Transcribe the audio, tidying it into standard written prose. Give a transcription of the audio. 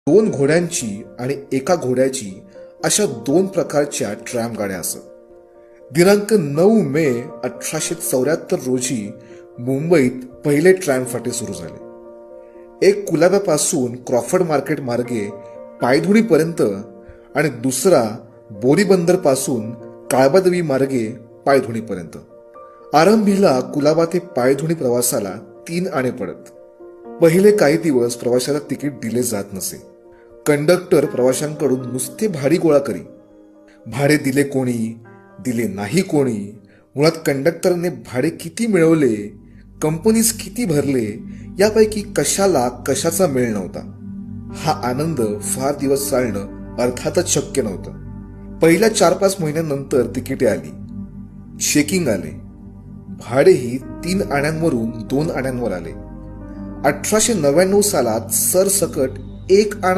2 घोड्यांची आणि 1 घोड्याची अशा 2 प्रकारच्या ट्रॅम गाड्या असत. दिनांक 9 मे 1874 रोजी मुंबईत पहिले ट्रॅम फाटे सुरू झाले. एक कुलाब्यापासून क्रॉफर्ड मार्केट मार्गे पायधुणीपर्यंत आणि दुसरा बोरीबंदर पासून काळबादेवी मार्गे पायधुणीपर्यंत. आरंभीला कुलाबा ते पायधुणी प्रवासाला 3 आणे पडत. पहिले काही दिवस प्रवाशाला तिकीट दिले जात नसे. कंडक्टर प्रवाशांकडून नुसते भाडी गोळा करी. भाडे दिले कोणी, दिले नाही कोणी. मुळात कंडक्टरने भाडे किती मिळवले, कंपनीज किती भरले, यापैकी कशाला कशाचा मेळ नव्हता. हा आनंद फार दिवस चालणं अर्थातच शक्य नव्हतं. पहिल्या 4-5 महिन्यानंतर तिकिटे आली, चेकिंग आले. भाडेही 3 आण्यांवरून 2 आण्यांवर आले. 1899 सालात सरसकट 1 आणा